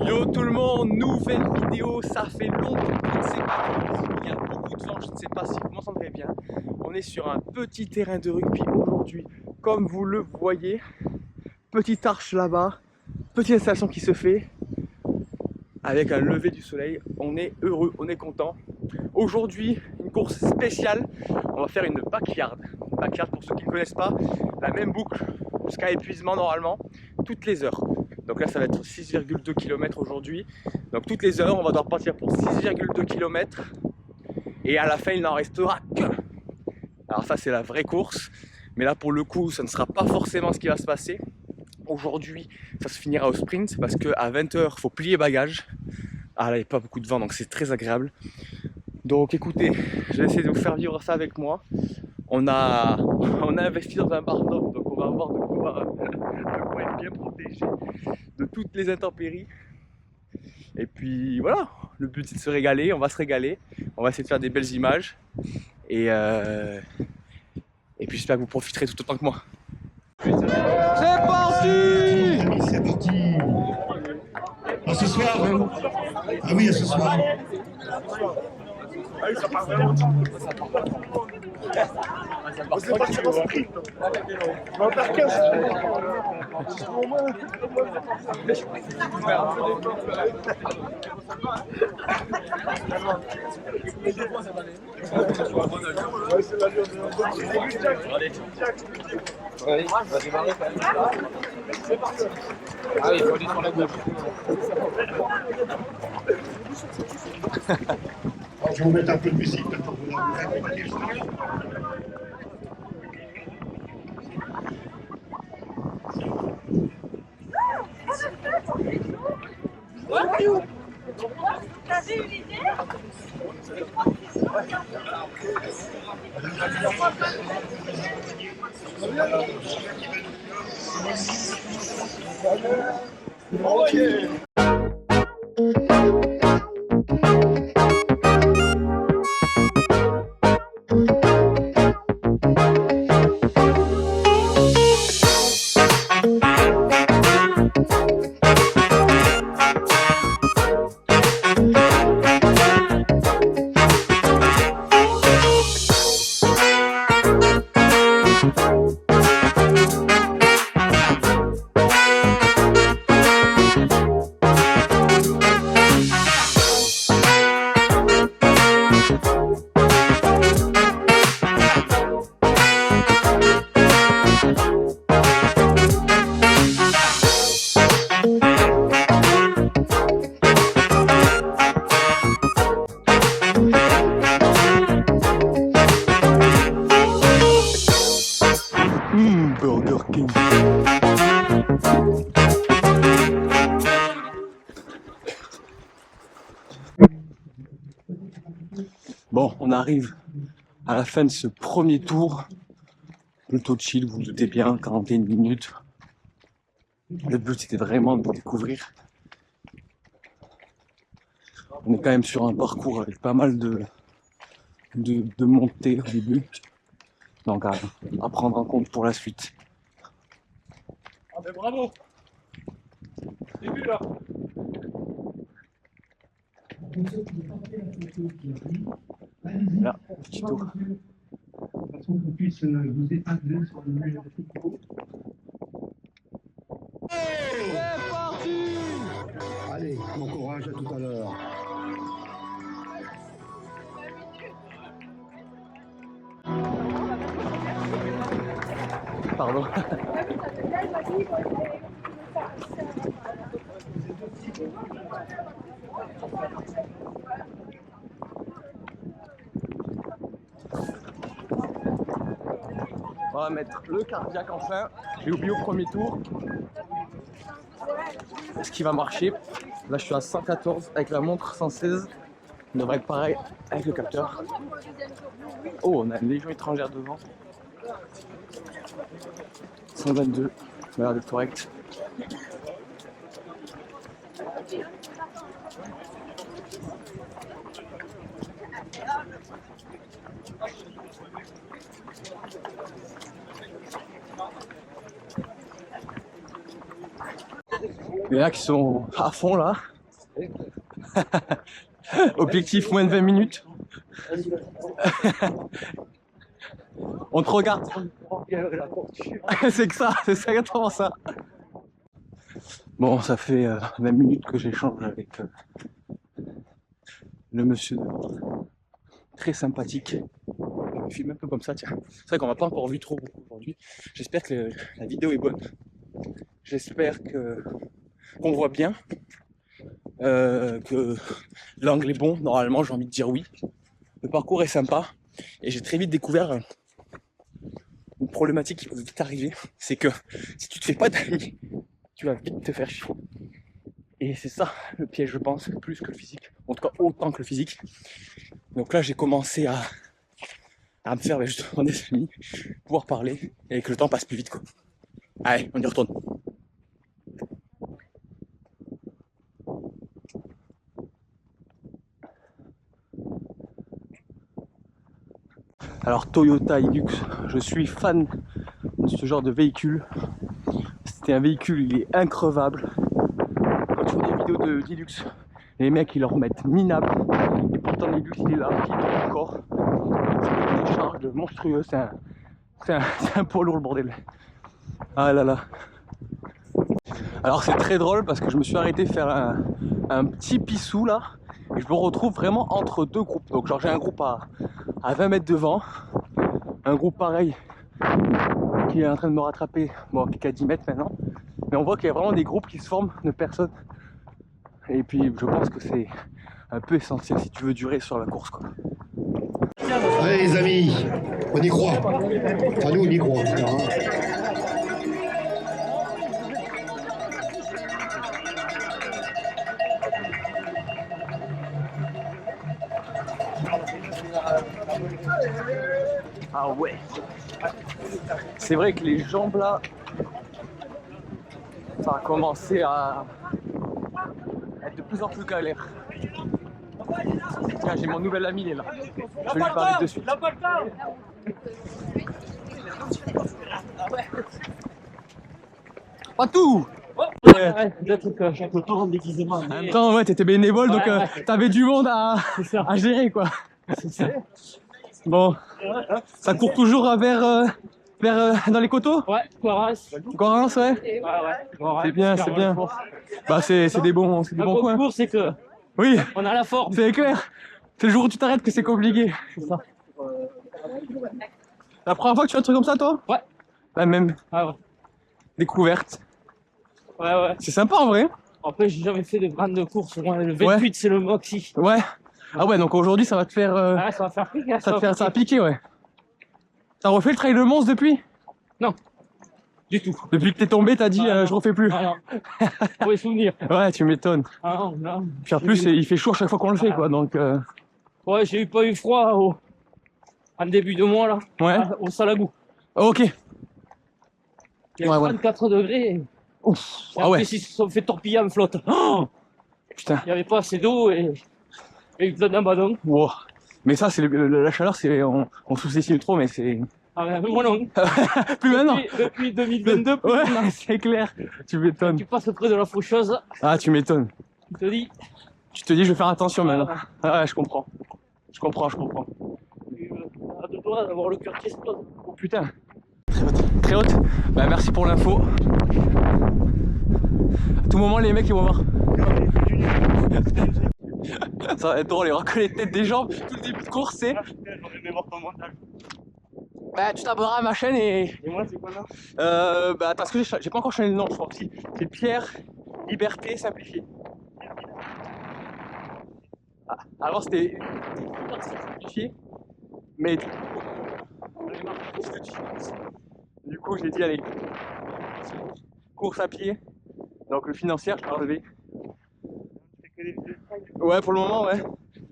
Yo tout le monde, nouvelle vidéo, ça fait longtemps qu'on ne s'est pas vu. Il y a beaucoup de vent, je ne sais pas si vous m'entendrez bien. On est sur un petit terrain de rugby aujourd'hui, comme vous le voyez. Petite arche là-bas, petite installation qui se fait avec un lever du soleil. On est heureux, on est content. Aujourd'hui, une course spéciale, on va faire une backyard. Backyard, pour ceux qui ne connaissent pas, la même boucle jusqu'à épuisement normalement, toutes les heures. Donc là, ça va être 6,2 km aujourd'hui. Donc toutes les heures, on va devoir partir pour 6,2 km. Et à la fin, il n'en restera que. Alors ça, c'est la vraie course. Mais là, pour le coup, ça ne sera pas forcément ce qui va se passer. Aujourd'hui, ça se finira au sprint parce qu'à 20h, il faut plier bagages. Ah là, il n'y a pas beaucoup de vent, donc c'est très agréable. Donc écoutez, je vais essayer de vous faire vivre ça avec moi. On a investi dans un bar top, donc on va avoir de quoi être bien protégé de toutes les intempéries. Et puis voilà, le but c'est de se régaler, on va se régaler, on va essayer de faire des belles images. Et puis j'espère que vous profiterez tout autant que moi. C'est parti! C'est parti! À ce soir, hein? Ah oui, à ce soir. C'est parti en sprint. On va faire 15 c'est parti. Ah oui, il faut aller sur la gauche. Je vais vous mettre un peu de musique pour vous accompagner. T'avais une idée? Burger King. Bon, on arrive à la fin de ce premier tour. Plutôt chill, vous vous doutez bien, 41 minutes. Le but c'était vraiment de découvrir. On est quand même sur un parcours avec pas mal de montées au début. Donc à prendre en compte pour la suite. Ah ben bravo! Début là! Là, petit tour. De façon qu'on puisse vous épingler sur le mur de tricot. C'est parti! Allez, bon courage, à tout à l'heure. Pardon. On va mettre le cardiaque enfin. J'ai oublié au premier tour. Ce qui va marcher. Là je suis à 114 avec la montre, 116. On devrait être pareil avec le capteur. Oh, on a une légion étrangère devant. 122, ça a l'air d'être correct. Il y en a qui sont à fond là. Objectif moins de 20 minutes. On te regarde. C'est que ça, c'est exactement ça. Bon, ça fait 20 minutes que j'échange avec le monsieur devant. Très sympathique. Je filme un peu comme ça, tiens. C'est vrai qu'on m'a pas encore vu trop beaucoup aujourd'hui. J'espère que la vidéo est bonne. J'espère qu'on voit bien. Que l'angle est bon. Normalement, j'ai envie de dire oui. Le parcours est sympa. Et j'ai très vite découvert une problématique qui peut vite arriver. C'est que si tu te fais pas d'amis, tu vas vite te faire chier. Et c'est ça le piège, je pense, plus que le physique. En tout cas, autant que le physique. Donc là, j'ai commencé à me faire justement des amis, pouvoir parler, et que le temps passe plus vite, quoi. Allez, on y retourne. Alors Toyota Hilux, je suis fan de ce genre de véhicule. C'était un véhicule, il est increvable. Quand tu vois des vidéos de Hilux, les mecs ils leur mettent minable. Et pourtant l'Hilux il est là, il tourne encore. Il des charges monstrueuses, c'est un poids lourd le bordel. Ah là là. Alors c'est très drôle parce que je me suis arrêté faire un petit pissou là. Et je me retrouve vraiment entre deux groupes. Donc genre j'ai un groupe à 20 mètres devant, un groupe pareil qui est en train de me rattraper, bon qui est à 10 mètres maintenant. Mais on voit qu'il y a vraiment des groupes qui se forment de personnes. Et puis je pense que c'est un peu essentiel si tu veux durer sur la course, quoi. Allez les amis, on y croit. Enfin nous on y croit. Ah ouais. C'est vrai que les jambes là, ça a commencé à être de plus en plus galère. Tiens, j'ai mon nouvel ami, il est là. Je vais lui parler de suite. Pas tout. Ouais. En même temps, ouais, t'étais bénévole, donc t'avais du monde à gérer, quoi. Bon, ça court toujours vers dans les coteaux? Ouais, Coras. Correns, ouais. Ouais. C'est bien, c'est bien. Bah c'est des bons coins. Le cours, c'est que Oui, on a la forme. c'est clair. C'est le jour où tu t'arrêtes que c'est compliqué. C'est ça. La première fois que tu fais un truc comme ça, toi? Ouais. La même Ah ouais. découverte. Ouais. C'est sympa en vrai. Après, j'ai jamais fait de grandes courses. Moi, le 28, c'est le maxi. Ouais. Ah ouais, donc aujourd'hui ça va te faire. Ah, ça va faire piquer. Ça va piquer, ouais. T'as refait le trail de Mons depuis? Non. Du tout. Depuis que t'es tombé, t'as dit Ah, je refais plus. Ah non. Faut les souvenirs. Ouais, tu m'étonnes. Ah non. Puis en plus, il fait chaud à chaque fois qu'on le fait, quoi. Donc. Ouais, j'ai pas eu froid en début de mois là. Ouais. Au Salagou. Ok. Il y a 34 degrés. Ouf. Et Ah ouais. après, ils se sont fait torpiller en flotte. Oh, putain. il n'y avait pas assez d'eau et il pleut d'abandon. Wow. Mais ça, c'est la chaleur, c'est on sous-estime trop, mais c'est. Ah ouais, moi non. Plus maintenant. Depuis 2022, plus Ouais, maintenant. c'est clair. Tu m'étonnes. Tu passes près de la faucheuse, Ah, tu m'étonnes. tu te dis, Je vais faire attention maintenant. Ah ouais, je comprends. Je comprends. tu as deux doigts d'avoir le cœur qui explose. Oh putain. Très haute. Bah merci pour l'info. À tout moment, les mecs ils vont voir. Ça va être drôle, ils reconnaissent les têtes des gens. Tout le début de course, c'est. Bah tu t'abonneras à ma chaîne et moi, c'est quoi là? bah parce que j'ai pas encore changé le nom, je crois. C'est Pierre Liberté Simplifié. Ah, avant c'était simplifié, mais du coup j'ai dit allez, course à pied, donc le financier je l'ai relevé. Ouais, pour le moment, ouais.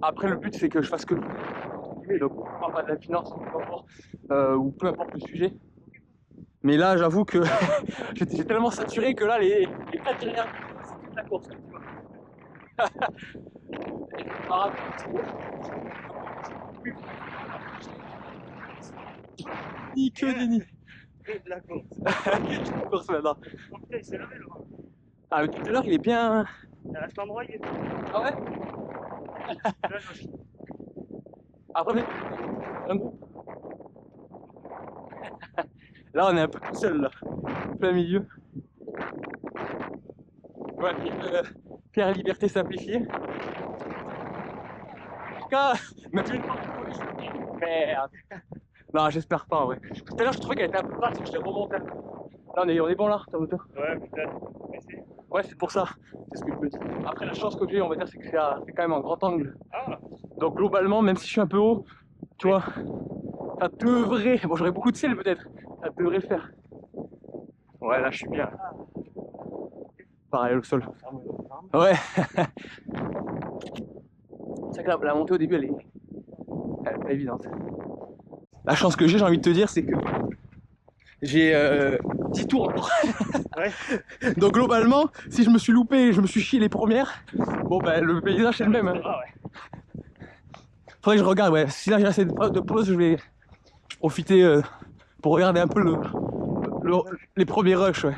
Après le but c'est que je fasse que donc on parle pas de la finance ou peu importe le sujet. Mais là j'avoue que j'étais tellement saturé que là les 4 dernières c'est toute la course. Ni que ni. De la course. La course maintenant. Oh putain, il s'est levé là. Ah, tout à l'heure, il est bien. À cet endroit, il est. Ah ouais? Là, je... Après, un groupe. Là, on est un peu tout seul, là. Plein milieu. Ouais, Pierre Liberté simplifiée. En tout cas, mettre une porte. Merde. Non, j'espère pas, ouais. Tout à l'heure, je trouvais qu'elle était un peu basse et je l'ai remontée un peu. Là, on est bon là, ta hauteur. Ouais, peut-être. Essaye. Ouais, c'est pour ça. C'est ce que je me dis. Après, la chance que j'ai, on va dire, c'est que c'est quand même un grand angle. Ah, Donc, globalement, même si je suis un peu haut, tu vois, ça devrait. Bon, j'aurais beaucoup de ciel peut-être. Ça devrait le faire. Ouais, là, je suis bien. Pareil, le sol. Ouais. C'est vrai que la montée au début, elle est pas évidente. La chance que j'ai envie de te dire, c'est que j'ai 10 tours encore. ouais. Donc globalement, si je me suis loupé et je me suis chié les premières, bon ben le paysage c'est le même. Hein. Ah, ouais. Faudrait que je regarde, ouais. Si là j'ai assez de pause, je vais profiter pour regarder un peu les premiers rushs. Ouais.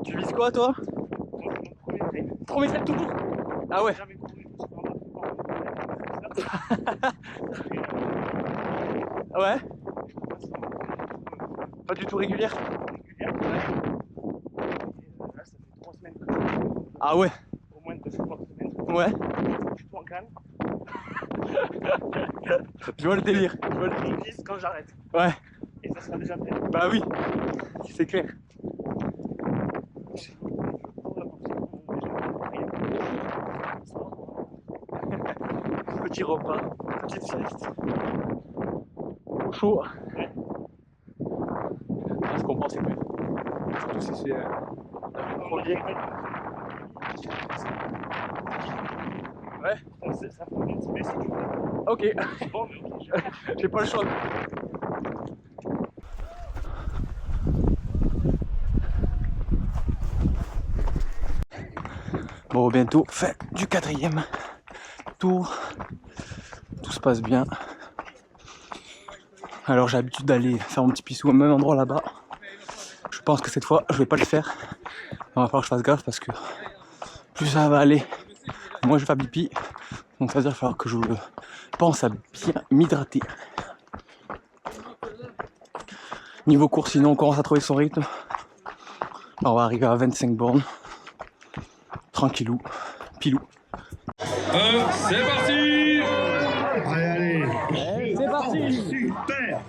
Tu vises quoi toi? Premier set toujours? Ah ouais. Jamais couru. Ouais. Pas du tout régulière. Là, ça fait 3 semaines. Ah ouais. Au moins 2 fois par semaine. Ouais. Je suis tout en canne. Je vois le délire. Je vois le Je délire. glisse quand j'arrête. Ouais. Et ça sera déjà fait. Bah oui. C'est clair. Petit repas, petite sieste. Au chaud. Ça se comprend, c'est plus. Surtout si c'est premier. Ouais. Ça fait bien, mais si tu veux. Ok. Bon, mais ok. J'ai pas le choix. Bon, bientôt fin du 4e tour. Tout se passe bien. Alors j'ai l'habitude d'aller faire mon petit pissou au même endroit là-bas. Je pense que cette fois je vais pas le faire. Il va falloir que je fasse gaffe parce que plus ça va aller, moins je vais faire pipi. Donc ça veut dire qu'il va falloir que je pense à bien m'hydrater. Niveau course, sinon on commence à trouver son rythme. Alors, on va arriver à 25 bornes. Tranquillou, pilou. C'est parti! Allez, C'est parti! super.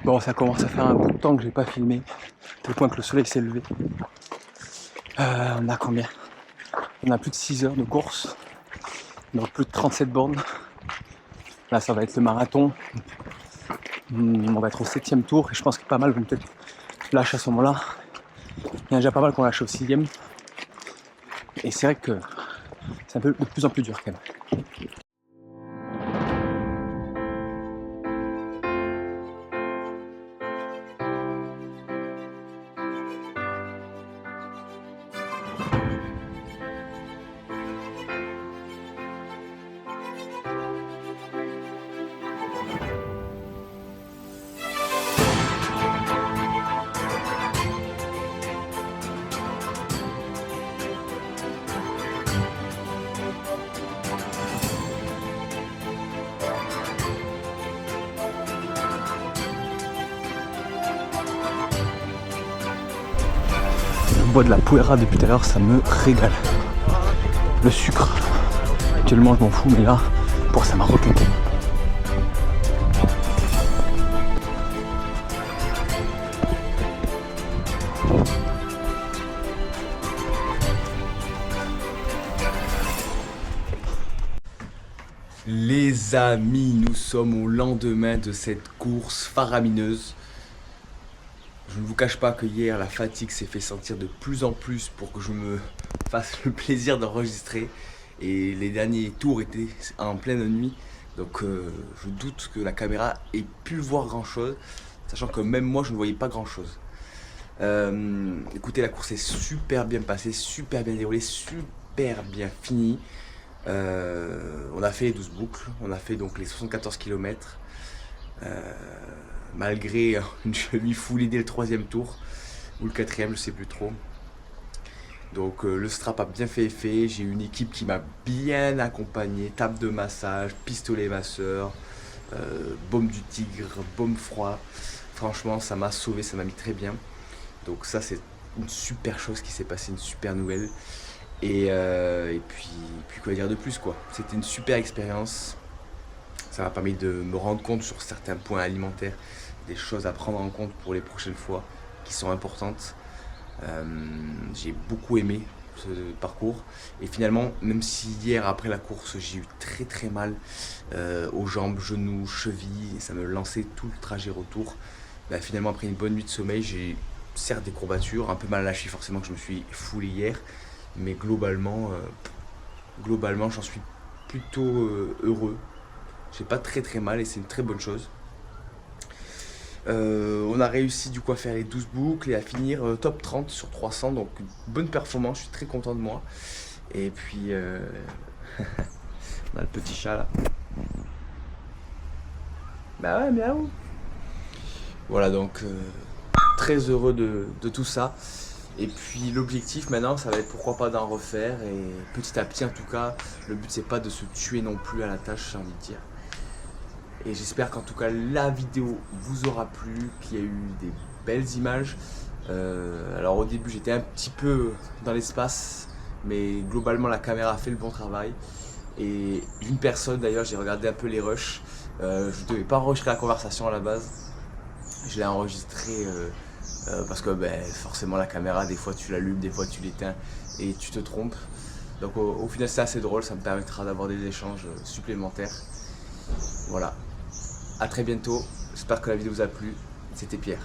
Bon, ça commence à faire un bout de temps que j'ai pas filmé, au point que le soleil s'est levé. On a combien? On a plus de 6 heures de course, donc plus de 37 bornes. Là, ça va être le marathon. On va être au 7e tour et je pense que pas mal vont peut-être lâcher à ce moment-là. Il y en a déjà pas mal qui ont lâché au 6e. Et c'est vrai que c'est un peu de plus en plus dur quand même. Je bois de la puera depuis tout à l'heure, ça me régale. Le sucre, actuellement je m'en fous, mais là, pour ça m'a requinqué. Les amis, nous sommes au lendemain de cette course faramineuse. Je ne vous cache pas que hier la fatigue s'est fait sentir de plus en plus pour que je me fasse le plaisir d'enregistrer. Et les derniers tours étaient en pleine nuit. Donc je doute que la caméra ait pu voir grand chose. Sachant que même moi je ne voyais pas grand chose. Écoutez, la course est super bien passée, super bien déroulée, super bien finie. On a fait les 12 boucles, on a fait donc les 74 km. Malgré une cheville full dès le 3e tour, ou le 4e, je sais plus trop. Donc le strap a bien fait effet, j'ai une équipe qui m'a bien accompagné, table de massage, pistolet masseur, baume du tigre, baume froid. Franchement ça m'a sauvé, ça m'a mis très bien. Donc ça c'est une super chose qui s'est passée, une super nouvelle. Et puis quoi dire de plus quoi. C'était une super expérience. Ça m'a permis de me rendre compte sur certains points alimentaires, des choses à prendre en compte pour les prochaines fois qui sont importantes. J'ai beaucoup aimé ce parcours et finalement même si hier après la course j'ai eu très mal aux jambes, genoux, chevilles et ça me lançait tout le trajet retour, bah, finalement après une bonne nuit de sommeil j'ai certes des courbatures, un peu mal à la cheville forcément que je me suis foulé hier, mais globalement j'en suis plutôt heureux. J'ai pas très mal et c'est une très bonne chose. On a réussi du coup à faire les 12 boucles et à finir top 30 sur 300, donc une bonne performance, je suis très content de moi. Et puis on a le petit chat là. Bah ouais, miaou. Voilà donc très heureux de tout ça. Et puis l'objectif maintenant ça va être pourquoi pas d'en refaire et petit à petit en tout cas, le but c'est pas de se tuer non plus à la tâche, j'ai envie de dire. Et j'espère qu'en tout cas la vidéo vous aura plu, qu'il y a eu des belles images. Alors au début j'étais un petit peu dans l'espace, mais globalement la caméra a fait le bon travail. Et une personne d'ailleurs, j'ai regardé un peu les rushs, je ne devais pas enregistrer la conversation à la base. Je l'ai enregistré parce que forcément la caméra, des fois tu l'allumes, des fois tu l'éteins et tu te trompes. Donc au final c'est assez drôle, ça me permettra d'avoir des échanges supplémentaires. Voilà. A très bientôt, j'espère que la vidéo vous a plu, c'était Pierre.